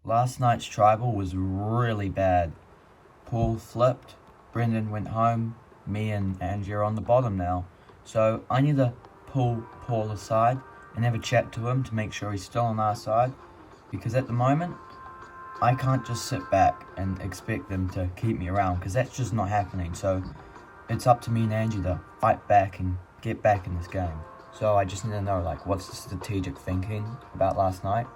Last night's tribal was really bad. Paul flipped, Brendan went home, me and Angie are on the bottom now. So I need to pull Paul aside and have a chat to him to make sure he's still on our side, because at the moment, I can't just sit back and expect them to keep me around, because that's just not happening. So it's up to me and Angie to fight back and get back in this game. So I just need to know, like, what's the strategic thinking about last night?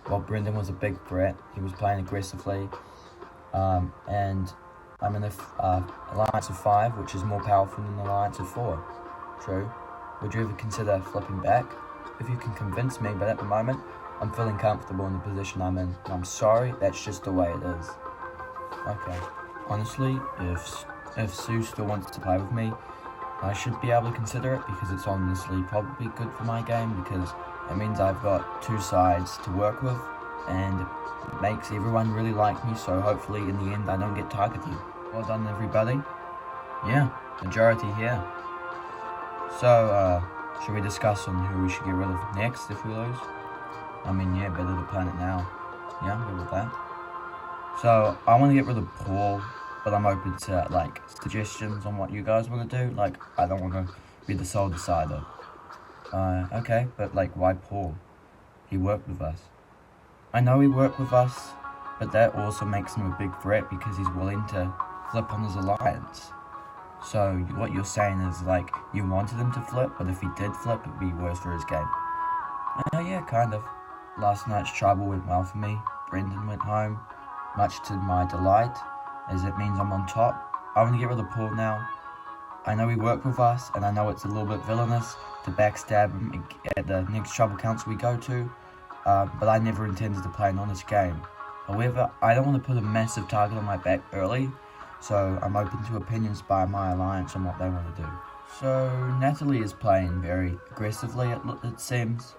Well, Brendan was a big threat. He was playing aggressively. And I'm in the alliance of 5, which is more powerful than the alliance of 4. True. Would you ever consider flipping back? If you can convince me, but at the moment, I'm feeling comfortable in the position I'm in. And I'm sorry, that's just the way it is. Okay. Honestly, if Sue still wants to play with me, I should be able to consider it, because it's honestly probably good for my game, because it means I've got 2 sides to work with, and it makes everyone really like me, so hopefully in the end I don't get targeted. Well done, everybody. Yeah, majority here. So, should we discuss on who we should get rid of next if we lose? I mean, yeah, better to plan it now. Yeah, I'm good with that. So, I want to get rid of Paul, but I'm open to, like, suggestions on what you guys want to do. Like, I don't want to be the sole decider. Okay, but, like, why Paul? He worked with us. I know he worked with us, but that also makes him a big threat because he's willing to flip on his alliance. So, what you're saying is, like, you wanted him to flip, but if he did flip, it'd be worse for his game. Yeah, kind of. Last night's tribal went well for me. Brendan went home, much to my delight, as it means I'm on top. I want to get rid of Paul now. I know he worked with us, and I know it's a little bit villainous to backstab him at the next tribal council we go to, but I never intended to play an honest game. However, I don't want to put a massive target on my back early, so I'm open to opinions by my alliance on what they want to do. So, Natalie is playing very aggressively, it seems.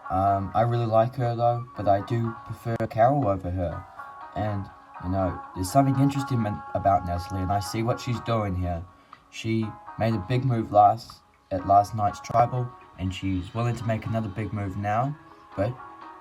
I really like her though, but I do prefer Carol over her. And, you know, there's something interesting about Natalie, and I see what she's doing here. She made a big move at last night's tribal, and she's willing to make another big move now, but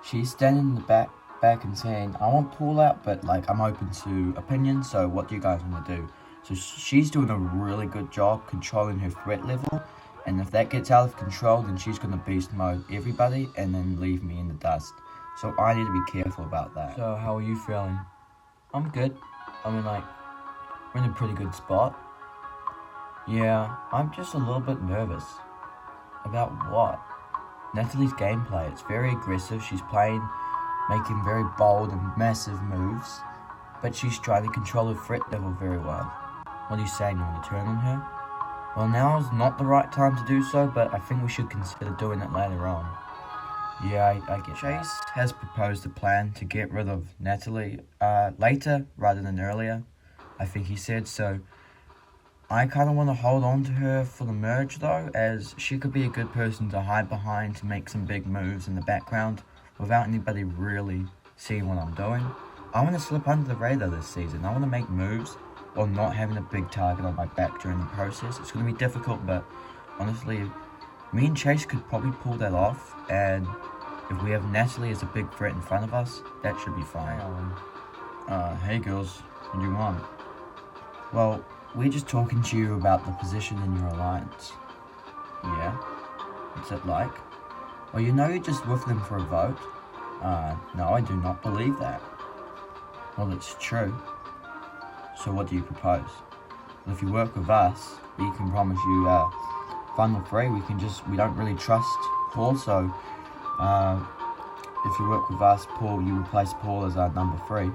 she's standing in the back and saying, I want Paul out, but, like, I'm open to opinions, so what do you guys want to do? So she's doing a really good job controlling her threat level, and if that gets out of control, then she's going to beast mode everybody and then leave me in the dust. So I need to be careful about that. So how are you feeling? I'm good. I mean, like, we're in a pretty good spot. Yeah, I'm just a little bit nervous. About what? Natalie's gameplay, it's very aggressive. She's making very bold and massive moves, but she's trying to control her threat level very well. What are you saying, you want to turn on her? Well, now's not the right time to do so, but I think we should consider doing it later on. Yeah, I get Chase has proposed a plan to get rid of Natalie later rather than earlier, I think he said, so I kind of want to hold on to her for the merge though, as she could be a good person to hide behind to make some big moves in the background without anybody really seeing what I'm doing. I want to slip under the radar this season. I want to make moves while not having a big target on my back during the process. It's going to be difficult, but honestly, me and Chase could probably pull that off, and if we have Natalie as a big threat in front of us, that should be fine. Hey girls, what do you want? Well, we're just talking to you about the position in your alliance. Yeah? What's it like? Well, you know you're just with them for a vote. No, I do not believe that. Well, it's true. So what do you propose? Well, if you work with us, we can promise you final 3. We don't really trust Paul, so if you work with us, Paul, you replace Paul as our number 3.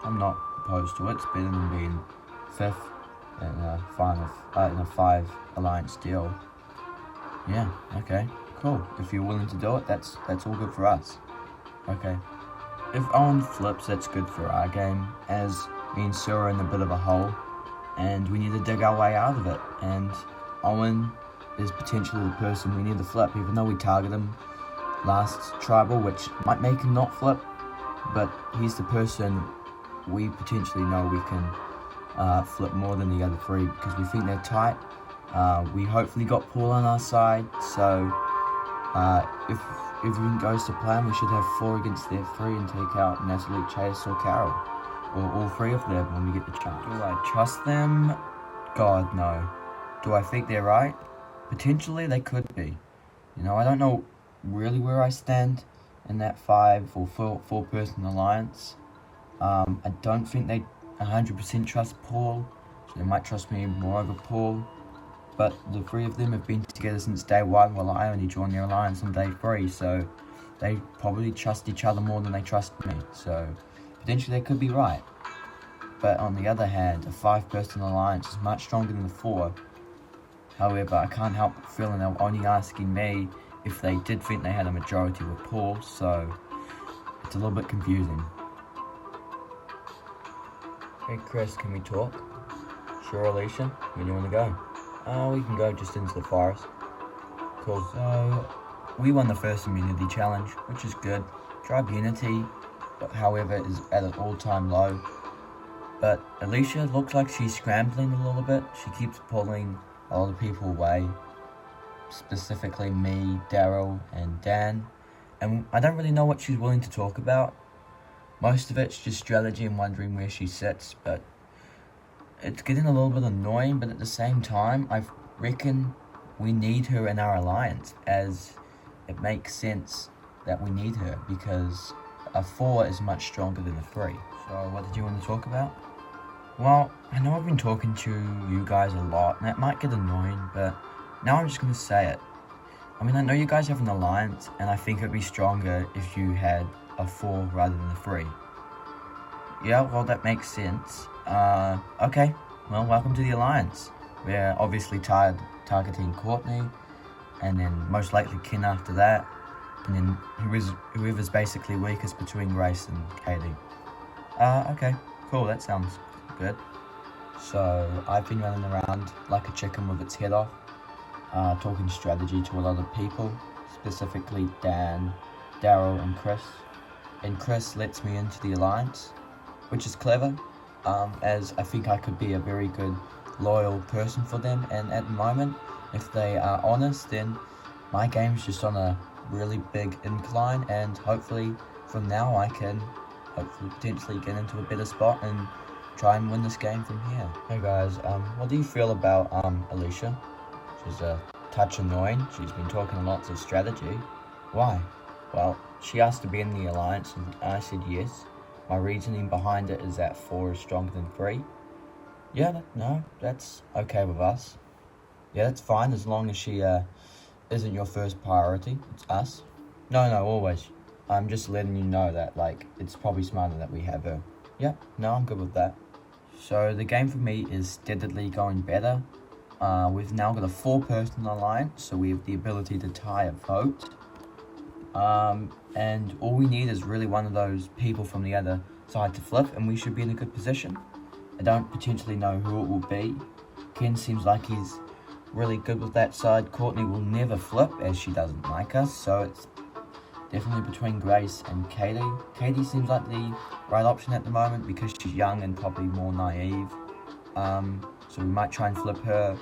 I'm not opposed to it. It's better than being 5th in a 5 alliance deal. Yeah, okay, cool. If you're willing to do it, that's all good for us. Okay. If Owen flips, that's good for our game, as me and Sue are in a bit of a hole, and we need to dig our way out of it, and Owen is potentially the person we need to flip, even though we target him last tribal, which might make him not flip, but he's the person we potentially know we can flip more than the other 3, because we think they're tight. We hopefully got Paul on our side, so if everything goes to plan, we should have 4 against their 3 and take out Natalie, Chase, or Carol. Or all 3 of them when we get the chance. Do I trust them? God, no. Do I think they're right? Potentially they could be. You know, I don't know really where I stand in that 5 or 4 person alliance. I don't think they 100% trust Paul, so they might trust me more over Paul. But the 3 of them have been together since day 1, while I only joined their alliance on day 3, so they probably trust each other more than they trust me, so potentially they could be right. But on the other hand, a 5-person alliance is much stronger than the 4. However, I can't help feeling they're only asking me if they did think they had a majority with Paul, so it's a little bit confusing. Hey Chris, can we talk? Sure, Alicia, where do you want to go? We can go just into the forest. Cool. So, we won the first immunity challenge, which is good. Tribe Unity, however, is at an all-time low. But Alicia looks like she's scrambling a little bit. She keeps pulling a lot of people away. Specifically me, Daryl, and Dan. And I don't really know what she's willing to talk about. Most of it's just strategy and wondering where she sits, but it's getting a little bit annoying, but at the same time, I reckon we need her in our alliance, as it makes sense that we need her, because a 4 is much stronger than a 3. So what did you want to talk about? Well, I know I've been talking to you guys a lot, and that might get annoying, but now I'm just going to say it. I mean, I know you guys have an alliance, and I think it'd be stronger if you had a 4 rather than a 3. Yeah, well, that makes sense. Okay, well, welcome to the alliance. We're obviously targeting Courtney, and then most likely Ken after that, and then whoever's basically weakest between Grace and Katie. Okay, cool, that sounds good. So, I've been running around like a chicken with its head off, talking strategy to a lot of people, specifically Dan, Daryl, and Chris. And Chris lets me into the alliance, which is clever, as I think I could be a very good, loyal person for them. And at the moment, if they are honest, then my game's just on a really big incline, and hopefully from now I can potentially get into a better spot and try and win this game from here. Hey guys, what do you feel about Alicia? She's a touch annoying. She's been talking lots of strategy. Why? Well, she asked to be in the alliance and I said yes. My reasoning behind it is that 4 is stronger than 3. Yeah, no, that's okay with us. Yeah, that's fine as long as she isn't your first priority. It's us. No, always. I'm just letting you know that, like, it's probably smarter that we have her. Yeah, no, I'm good with that. So the game for me is steadily going better. We've now got a 4-person alliance, so we have the ability to tie a vote. And all we need is really one of those people from the other side to flip, and we should be in a good position. I don't potentially know who it will be. Ken seems like he's really good with that side. Courtney will never flip, as she doesn't like us, so it's definitely between Grace and Katie. Katie seems like the right option at the moment because she's young and probably more naive. So we might try and flip her.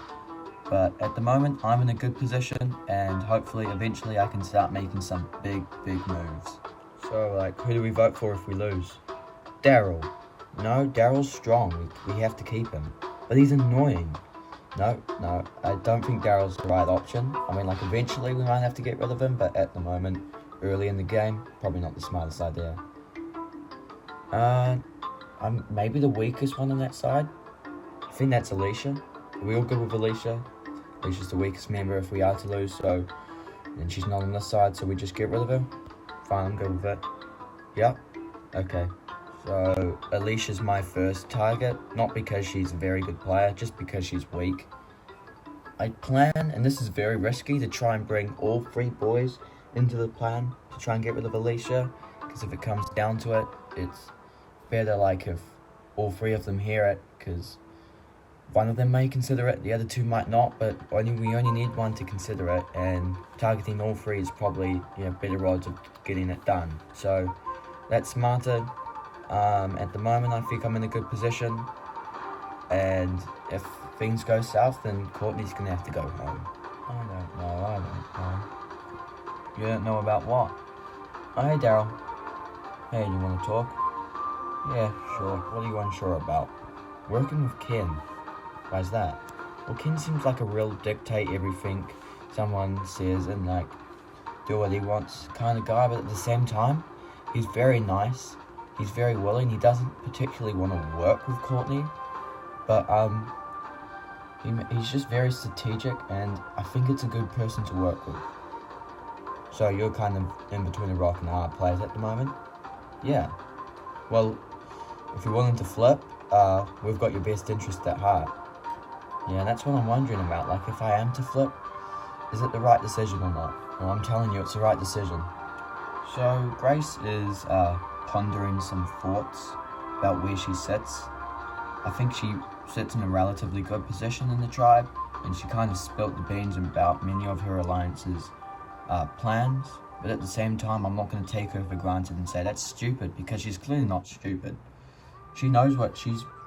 But at the moment, I'm in a good position, and hopefully, eventually, I can start making some big moves. So, like, who do we vote for if we lose? Daryl. No, Daryl's strong. We have to keep him. But he's annoying. No, I don't think Daryl's the right option. I mean, like, eventually we might have to get rid of him, but at the moment, early in the game, probably not the smartest idea. I'm maybe the weakest one on that side. I think that's Alicia. Are we all good with Alicia? Alicia's the weakest member if we are to lose, so... And she's not on this side, so we just get rid of her? Fine, I'm good with it. Yep. Okay. So, Alicia's my first target, not because she's a very good player, just because she's weak. I plan, and this is very risky, to try and bring all 3 boys into the plan to try and get rid of Alicia, because if it comes down to it, it's better like if all 3 of them hear it, because one of them may consider it, the other 2 might not, but we only need one to consider it, and targeting all 3 is probably, better odds of getting it done. So that's smarter. At the moment, I think I'm in a good position, and if things go south, then Courtney's gonna have to go home. I don't know. You don't know about what? Oh, hey, Daryl. Hey, you want to talk? Yeah, sure. What are you unsure about? Working with Ken. Why's that? Well, Ken seems like a real dictate everything someone says and like do what he wants kind of guy, but at the same time, he's very nice. He's very willing. He doesn't particularly want to work with Courtney, but he's just very strategic, and I think it's a good person to work with. So you're kind of in between a rock and a hard place at the moment? Yeah. Well, if you're willing to flip, we've got your best interest at heart. Yeah, that's what I'm wondering about. Like, if I am to flip, is it the right decision or not? Well, I'm telling you, it's the right decision. So Grace is pondering some thoughts about where she sits. I think she sits in a relatively good position in the tribe, and she kind of spilt the beans about many of her alliance's plans. But at the same time, I'm not going to take her for granted and say that's stupid, because she's clearly not stupid. She knows what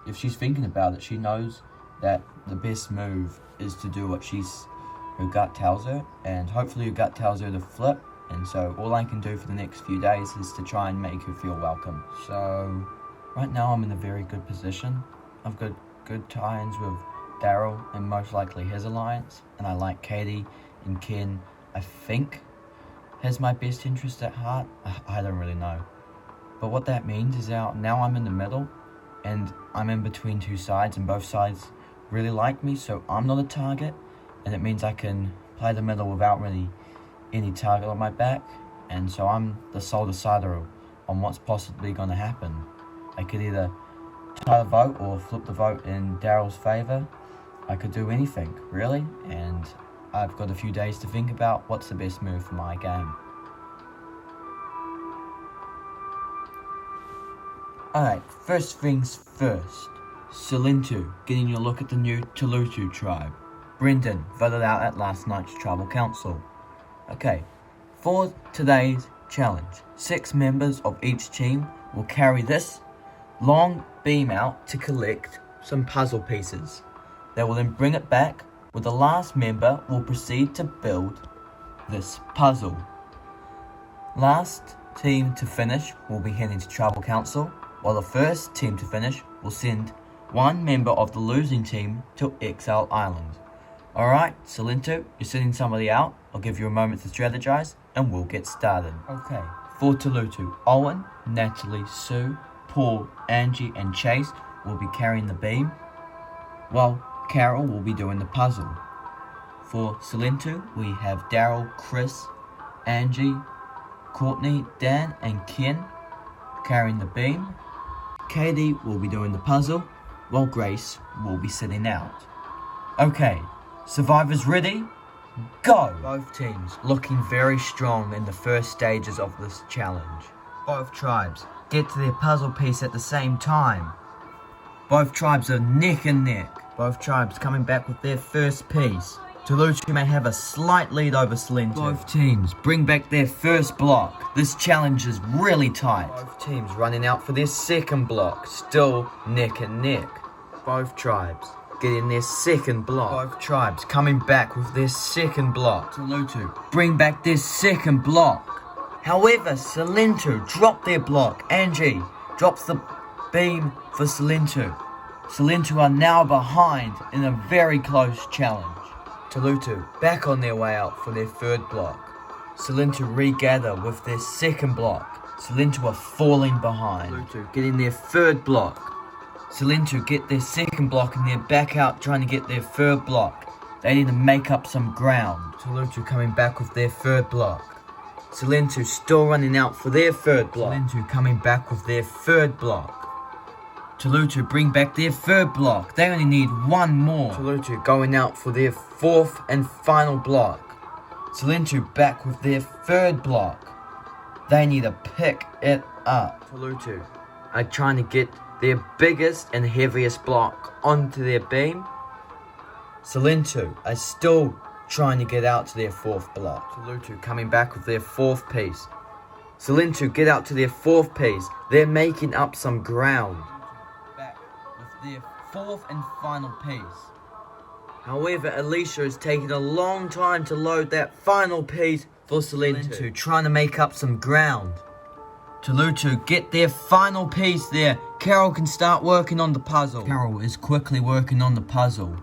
if she's thinking about it, she knows that the best move is to do what her gut tells her, and hopefully her gut tells her to flip. And so all I can do for the next few days is to try and make her feel welcome. So right now I'm in a very good position. I've got good tie-ins with Daryl and most likely his alliance, and I like Katie and Ken, I think, has my best interest at heart. I don't really know. But what that means is now I'm in the middle, and I'm in between two sides, and both sides really like me, so I'm not a target, and it means I can play the middle without really any target on my back, and so I'm the sole decider on what's possibly going to happen. I could either tie the vote or flip the vote in Daryl's favour. I could do anything, really, and I've got a few days to think about what's the best move for my game. Alright, first things first. Salintu, getting your look at the new Tulutu tribe. Brendan, voted out at last night's tribal council. Okay, for today's challenge, 6 members of each team will carry this long beam out to collect some puzzle pieces. They will then bring it back, where the last member will proceed to build this puzzle. Last team to finish will be heading to tribal council, while the first team to finish will send one member of the losing team to Exile Island. Alright, Salinto, you're sending somebody out. I'll give you a moment to strategize, and we'll get started. Okay, for Tulutu, Owen, Natalie, Sue, Paul, Angie, and Chase will be carrying the beam, while Carol will be doing the puzzle. For Salinto, we have Daryl, Chris, Angie, Courtney, Dan, and Ken carrying the beam. Katie will be doing the puzzle, while Grace will be sitting out. Okay, survivors ready? Go! Both teams looking very strong in the first stages of this challenge. Both tribes get to their puzzle piece at the same time. Both tribes are neck and neck. Both tribes coming back with their first piece. Tulutu may have a slight lead over Salinto. Both teams bring back their first block. This challenge is really tight. Both teams running out for their second block. Still neck and neck. Both tribes getting their second block. Both tribes coming back with their second block. Tulutu bring back their second block. However, Salinto drop their block. Angie drops the beam for Salinto. Salinto are now behind in a very close challenge. Tulutu back on their way out for their third block. Salinto regather with their second block. Salinto are falling behind. Tulutu getting their third block. Salinto get their second block and they're back out trying to get their third block. They need to make up some ground. Tulutu coming back with their third block. Salinto still running out for their third block. Salinto coming back with their third block. Tulutu bring back their third block. They only need one more. Tulutu going out for their fourth and final block. Salinto back with their third block. They need to pick it up. Tulutu are trying to get their biggest and heaviest block onto their beam. Salinto are still trying to get out to their fourth block. Tulutu coming back with their fourth piece. Salinto get out to their fourth piece. They're making up some ground. Back with their fourth and final piece. However, Alicia is taking a long time to load that final piece for Salintu, trying to make up some ground. Talutu, get their final piece there. Carol can start working on the puzzle. Carol is quickly working on the puzzle,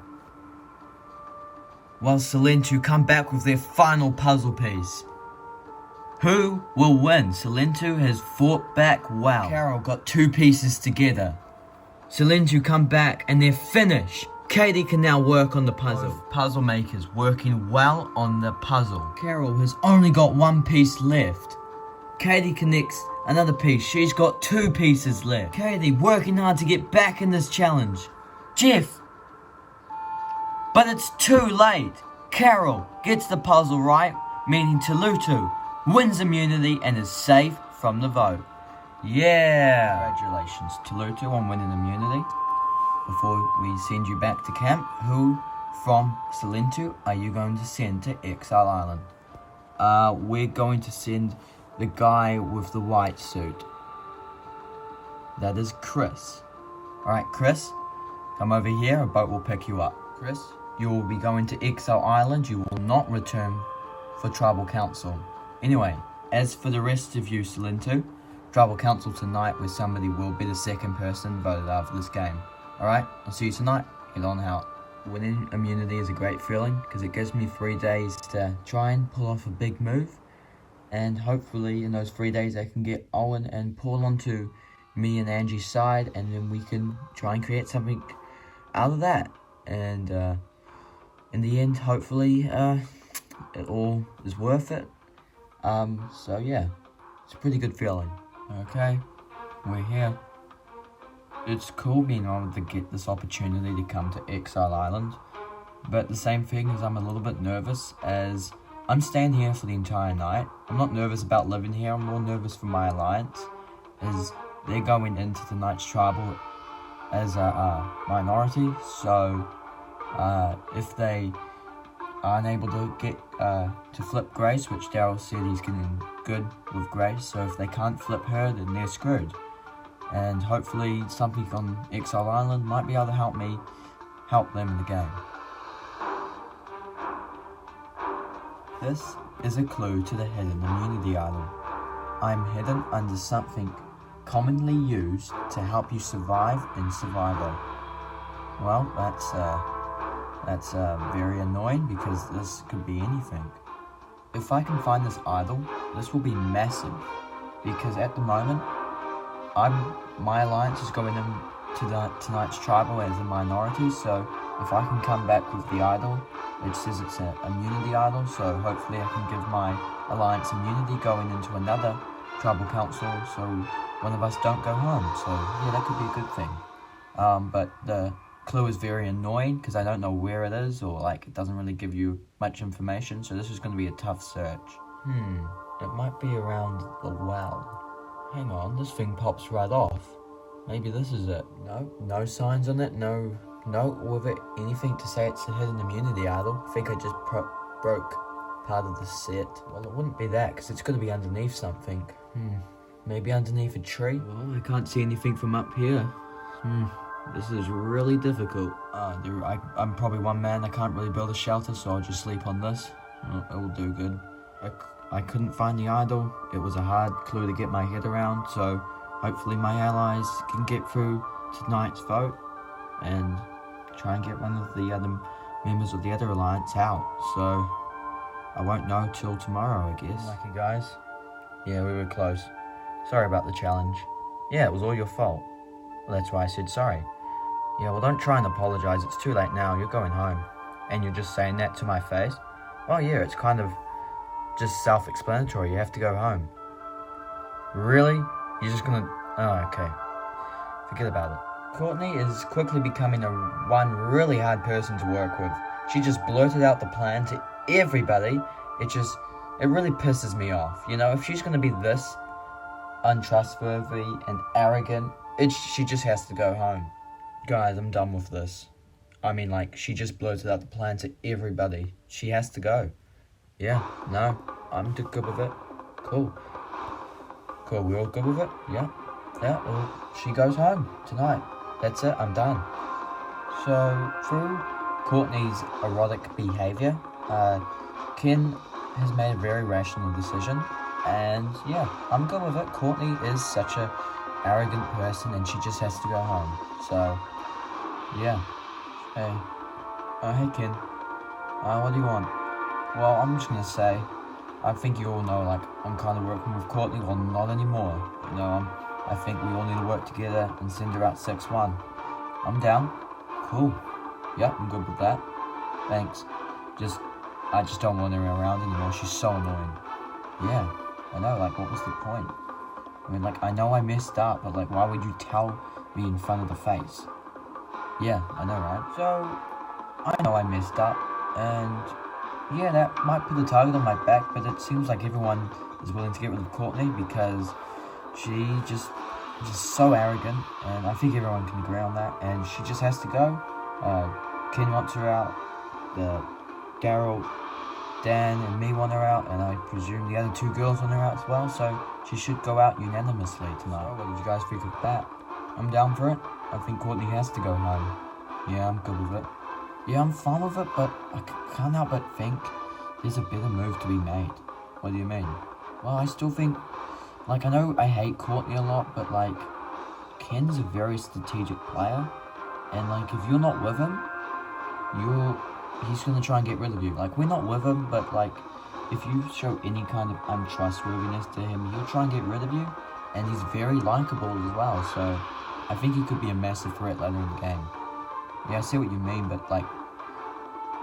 while Salintu come back with their final puzzle piece. Who will win? Salintu has fought back well. Carol got 2 pieces together. Salintu come back and they're finished. Katie can now work on the puzzle. Puzzle makers working well on the puzzle. Carol has only got 1 piece left. Katie connects another piece. She's got 2 pieces left. Katie working hard to get back in this challenge. Jeff. But it's too late. Carol gets the puzzle right, meaning Talutu wins immunity and is safe from the vote. Yeah! Congratulations, Talutu, on winning immunity. Before we send you back to camp, who from Salintu are you going to send to Exile Island? We're going to send the guy with the white suit. That is Chris. Alright, Chris, come over here, a boat will pick you up. Chris, you will be going to Exile Island. You will not return for Tribal Council. Anyway, as for the rest of you, Salintu, Tribal Council tonight, where somebody will be the second person voted out for this game. Alright, I'll see you tonight. Get on out. Winning immunity is a great feeling because it gives me 3 days to try and pull off a big move. And hopefully in those 3 days I can get Owen and Paul onto me and Angie's side, and then we can try and create something out of that. And in the end, hopefully it all is worth it. So yeah, it's a pretty good feeling. Okay, we're here. It's cool being able to get this opportunity to come to Exile Island, but the same thing is I'm a little bit nervous as I'm staying here for the entire night. I'm not nervous about living here, I'm more nervous for my alliance, as they're going into tonight's tribal as a minority, so if they are unable to get to flip Grace, which Daryl said he's getting good with Grace, so if they can't flip her, then they're screwed. And hopefully something on Exile Island might be able to help them in the game. This is a clue to the hidden immunity item. I'm hidden under something commonly used to help you survive in survival. Well, that's very annoying because this could be anything. If I can find this idol, this will be massive, because at the moment, my alliance is going into tonight's tribal as a minority, so if I can come back with the idol, it says it's an immunity idol, so hopefully I can give my alliance immunity going into another tribal council, so one of us don't go home. So yeah, that could be a good thing. But the clue is very annoying because I don't know where it is, or like it doesn't really give you much information, so this is going to be a tough search. It might be around the well. Hang on, this thing pops right off. Maybe this is it. No signs on it, no note with it, anything to say it's a hidden immunity idol. I think I just broke part of the set. Well, it wouldn't be that, because it's got to be underneath something. Maybe underneath a tree? Well, I can't see anything from up here. This is really difficult. I'm probably one man, I can't really build a shelter, so I'll just sleep on this. It will do good. I couldn't find the idol. It was a hard clue to get my head around, so hopefully my allies can get through tonight's vote and try and get one of the other members of the other alliance out. So I won't know till tomorrow, I guess. Lucky guys. Yeah, we were close. Sorry about the challenge. Yeah, it was all your fault. Well, that's why I said sorry. Yeah, well, don't try and apologize. It's too late now. You're going home. And you're just saying that to my face? Oh yeah, it's kind of just self-explanatory. You have to go home. Really? You're just gonna... Oh, okay. Forget about it. Courtney is quickly becoming one really hard person to work with. She just blurted out the plan to everybody. It really pisses me off. You know, if she's gonna be this untrustworthy and arrogant, she just has to go home. Guys, I'm done with this. I mean, like, she just blurted out the plan to everybody. She has to go. Yeah, no, I'm good with it. Cool, we're all good with it? Yeah, well, she goes home tonight. That's it, I'm done. So, through Courtney's erotic behavior. Ken has made a very rational decision, and yeah, I'm good with it. Courtney is such a arrogant person, and she just has to go home. So, yeah. Hey, hey Ken. What do you want? Well, I'm just gonna say, I think you all know, like, I'm kind of working with Courtney. Well, not anymore. I think we all need to work together and send her out 6-1. I'm down. Cool. Yep, I'm good with that. Thanks. I just don't want her around anymore. She's so annoying. Yeah, I know, like, what was the point? I mean, like, I know I messed up, but, like, why would you tell me in front of the face? Yeah, I know, right? So, I know I messed up, and yeah, that might put a target on my back, but it seems like everyone is willing to get rid of Courtney because she just so arrogant, and I think everyone can agree on that, and she just has to go. Ken wants her out, Daryl, Dan, and me want her out, and I presume the other 2 girls want her out as well, so she should go out unanimously tonight. So what did you guys think of that? I'm down for it. I think Courtney has to go home. Yeah, I'm good with it. Yeah, I'm fine with it, but I can't help but think there's a better move to be made. What do you mean? Well, I still think, like, I know I hate Courtney a lot, but, like, Ken's a very strategic player, and, like, if you're not with him, he's gonna try and get rid of you. Like, we're not with him, but, like, if you show any kind of untrustworthiness to him, he'll try and get rid of you, and he's very likable as well, so I think he could be a massive threat later in the game. Yeah, I see what you mean, but, like,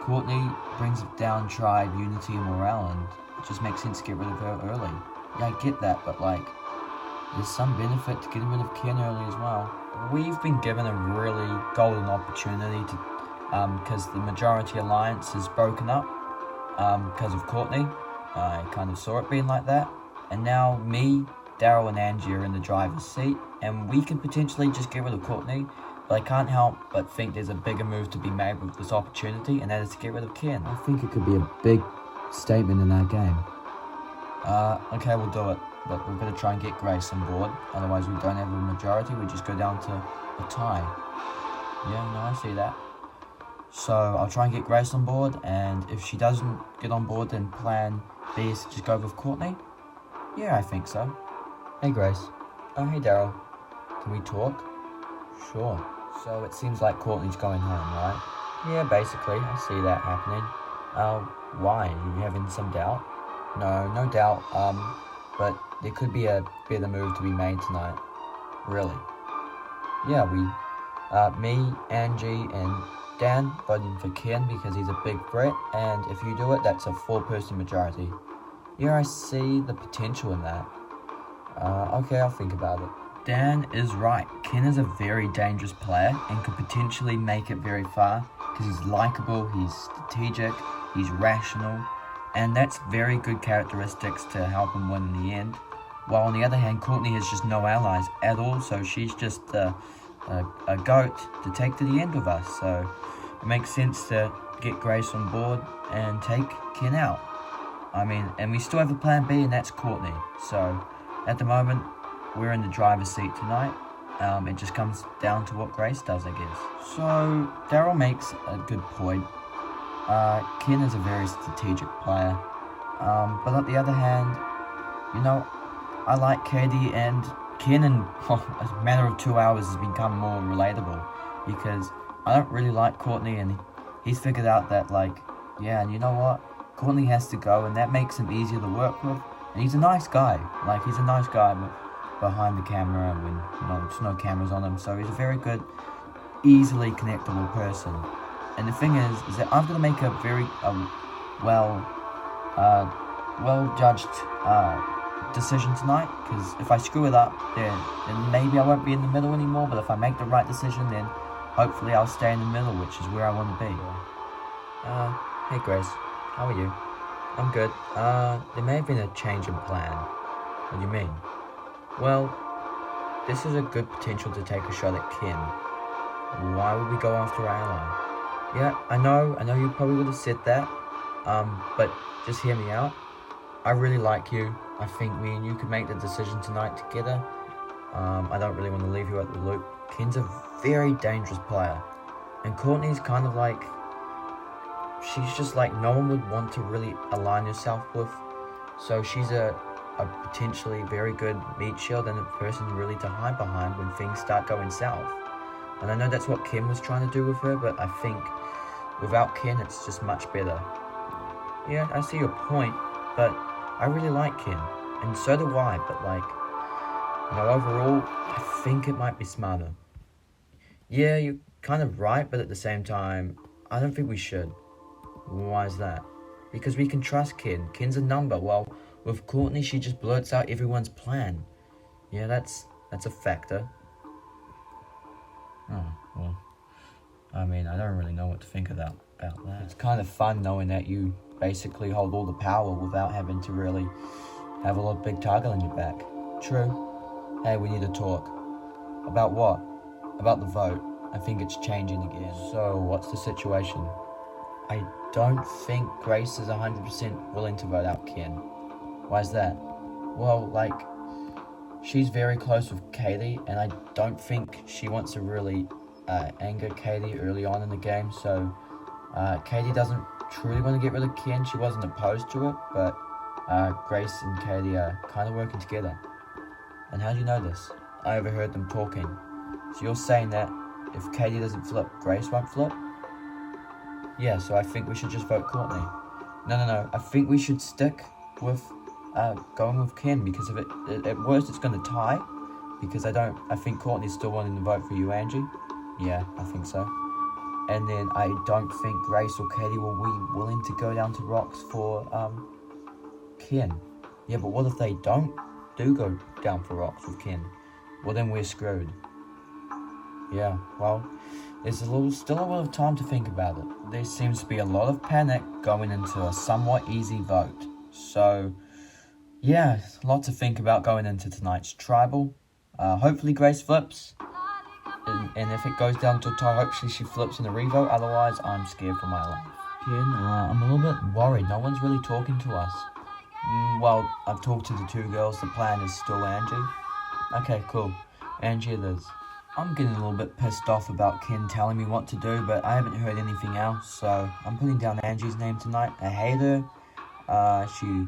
Courtney brings down tribe unity and morale, and it just makes sense to get rid of her early. Yeah, I get that, but, like, there's some benefit to getting rid of Ken early as well. We've been given a really golden opportunity to, because the majority alliance is broken up, because of Courtney. I kind of saw it being like that, and now me, Daryl, and Angie are in the driver's seat, and we can potentially just get rid of Courtney. But I can't help but think there's a bigger move to be made with this opportunity, and that is to get rid of Ken. I think it could be a big statement in our game. Okay, we'll do it. But we're going to try and get Grace on board. Otherwise, we don't have a majority. We just go down to a tie. Yeah, no, I see that. So I'll try and get Grace on board, and if she doesn't get on board, then plan B is to just go with Courtney. Yeah, I think so. Hey, Grace. Oh, hey, Daryl. Can we talk? Sure. So it seems like Courtney's going home, right? Yeah, basically. I see that happening. Why? Are you having some doubt? No doubt. But there could be a better move to be made tonight. Really? Yeah, me, Angie, and Dan voting for Ken because he's a big threat, and if you do it, that's a 4-person majority. Yeah, I see the potential in that. Okay, I'll think about it. Dan is right. Ken is a very dangerous player and could potentially make it very far because he's likable, he's strategic, he's rational, and that's very good characteristics to help him win in the end. While on the other hand, Courtney has just no allies at all, so she's just a goat to take to the end with us. So it makes sense to get Grace on board and take Ken out. I mean, and we still have a plan B, and that's Courtney. So at the moment, we're in the driver's seat tonight. It just comes down to what Grace does, I guess. So Daryl makes a good point. Ken is a very strategic player. But on the other hand, I like Katie, and Ken in a matter of 2 hours has become more relatable because I don't really like Courtney, and he's figured out that, yeah, and you know what? Courtney has to go, and that makes him easier to work with. And he's a nice guy. He's a nice guy behind the camera when, there's no cameras on him. So he's a very good, easily connectable person. And the thing is that I'm going to make a very well-judged decision tonight, because if I screw it up, then maybe I won't be in the middle anymore, but if I make the right decision, then hopefully I'll stay in the middle, which is where I want to be. Hey Grace, how are you? I'm good. There may have been a change in plan. What do you mean? Well, this is a good potential to take a shot at Ken. Why would we go after our ally? Yeah, I know you probably would have said that, but just hear me out. I really like you. I think me and you could make the decision tonight together. I don't really want to leave you at the loop. Ken's a very dangerous player, and Courtney's kind of like she's just like no one would want to really align yourself with. So she's a potentially very good meat shield and a person really to hide behind when things start going south. And I know that's what Ken was trying to do with her, but I think without Ken, it's just much better. Yeah, I see your point, but I really like Ken, and so do I, but like, overall, I think it might be smarter. Yeah, you're kind of right, but at the same time, I don't think we should. Why is that? Because we can trust Ken. Ken's a number. Well, with Courtney, she just blurts out everyone's plan. Yeah, that's a factor. Oh, well, I mean, I don't really know what to think about that. It's kind of fun knowing that you basically hold all the power without having to really have a lot of big target on your back. True. Hey, we need to talk. About what? About the vote. I think it's changing again. So, what's the situation? I don't think Grace is 100% willing to vote out Ken. Why is that? Well, like, she's very close with Katie, and I don't think she wants to really anger Katie early on in the game, so Katie doesn't truly want to get rid of Ken. She wasn't opposed to it, but Grace and Katie are kind of working together. And how do you know this? I overheard them talking. So you're saying that if Katie doesn't flip, Grace won't flip? Yeah, so I think we should just vote Courtney. No. I think we should stick with going with Ken, because if it at worst it's going to tie, because I think Courtney's still wanting to vote for you, Angie. Yeah, I think so. And then I don't think Grace or Katie will be willing to go down to rocks for Ken. Yeah, but what if they do go down for rocks with Ken? Well, then we're screwed. Yeah, well, there's still a lot of time to think about it. There seems to be a lot of panic going into a somewhat easy vote. So, yeah, a lot to think about going into tonight's tribal. Hopefully Grace flips. And if it goes down to a tie, hopefully she flips in the revote. Otherwise, I'm scared for my life. Ken, I'm a little bit worried. No one's really talking to us. Well, I've talked to the two girls. The plan is still Angie. Okay, cool. Angie it is. I'm getting a little bit pissed off about Ken telling me what to do, but I haven't heard anything else, so I'm putting down Angie's name tonight. I hate her. She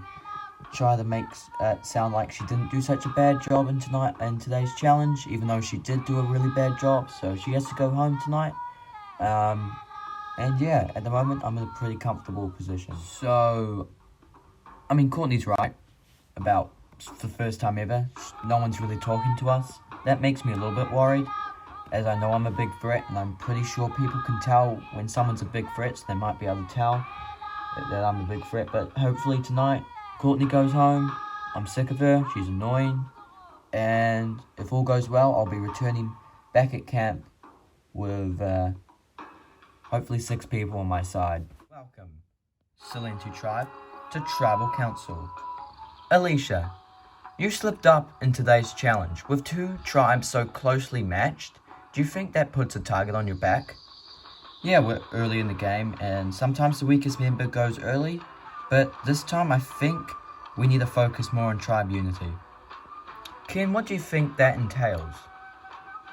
tried to make it sound like she didn't do such a bad job in today's challenge, even though she did do a really bad job, so she has to go home tonight. And yeah, at the moment, I'm in a pretty comfortable position. So, I mean, Courtney's right about the first time ever. No one's really talking to us. That makes me a little bit worried, as I know I'm a big threat, and I'm pretty sure people can tell when someone's a big threat, so they might be able to tell that I'm a big threat. But hopefully tonight, Courtney goes home. I'm sick of her. She's annoying. And if all goes well, I'll be returning back at camp with hopefully 6 people on my side. Welcome, Silenti Tribe, to Tribal Council. Alicia, you slipped up in today's challenge. With 2 tribes so closely matched, do you think that puts a target on your back? Yeah, we're early in the game, and sometimes the weakest member goes early, but this time I think we need to focus more on tribe unity. Ken, what do you think that entails?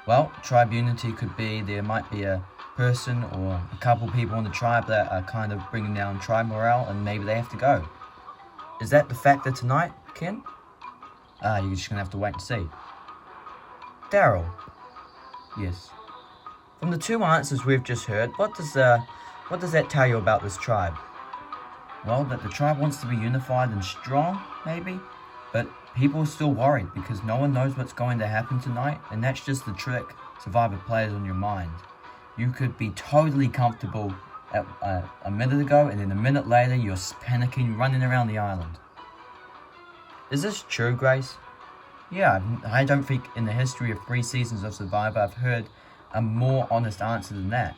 Well, tribe unity could be there might be a person or a couple people in the tribe that are kind of bringing down tribe morale, and maybe they have to go. Is that the factor tonight, Ken? You're just gonna have to wait and see. Daryl. Yes. From the 2 answers we've just heard, what does that tell you about this tribe? Well, that the tribe wants to be unified and strong, maybe, but people are still worried because no one knows what's going to happen tonight, and that's just the trick Survivor plays on your mind. You could be totally comfortable at, a minute ago, and then a minute later you're panicking, running around the island. Is this true, Grace? Yeah, I don't think in the history of 3 seasons of Survivor I've heard a more honest answer than that.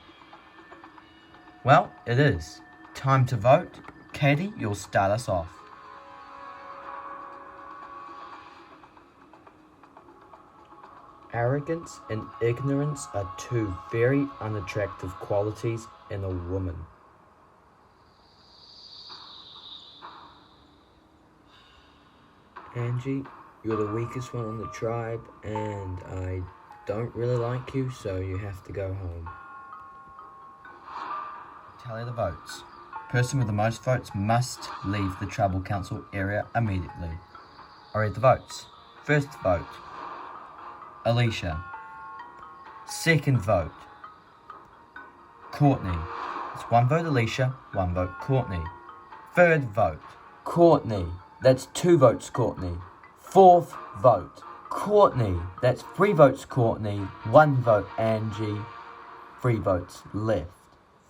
Well, it is. Time to vote. Katie, you'll start us off. Arrogance and ignorance are 2 very unattractive qualities in a woman. Angie, you're the weakest one on the tribe, and I don't really like you, so you have to go home. Tally the votes. Person with the most votes must leave the tribal council area immediately. I read the votes. First vote, Alicia. Second vote, Courtney. It's 1 vote Alicia, 1 vote Courtney. Third vote, Courtney. That's 2 votes Courtney. Fourth vote, Courtney. That's 3 votes Courtney, 1 vote Angie, 3 votes left.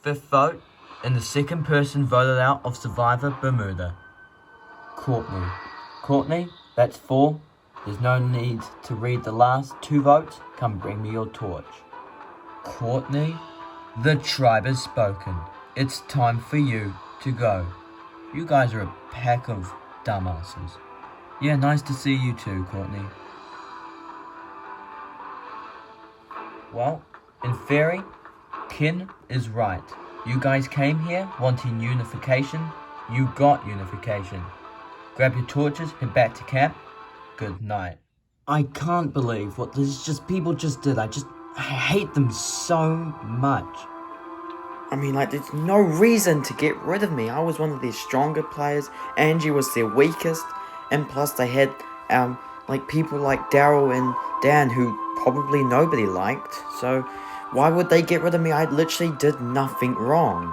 Fifth vote, and the second person voted out of Survivor Bermuda, Courtney. Courtney, that's 4. There's no need to read the last 2 votes. Come bring me your torch. Courtney, the tribe has spoken. It's time for you to go. You guys are a pack of dumbasses. Yeah, nice to see you too, Courtney. Well, in theory, Kin is right. You guys came here wanting unification. You got unification. Grab your torches, head back to camp. Good night. I can't believe what people just did. I hate them so much. I mean, like, there's no reason to get rid of me. I was one of their stronger players. Angie was their weakest. And plus they had, people like Daryl and Dan who probably nobody liked. So why would they get rid of me? I literally did nothing wrong.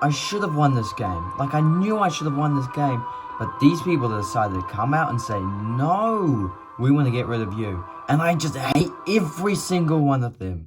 I should have won this game. I knew I should have won this game. But these people decided to come out and say, no, we want to get rid of you. And I just hate every single one of them.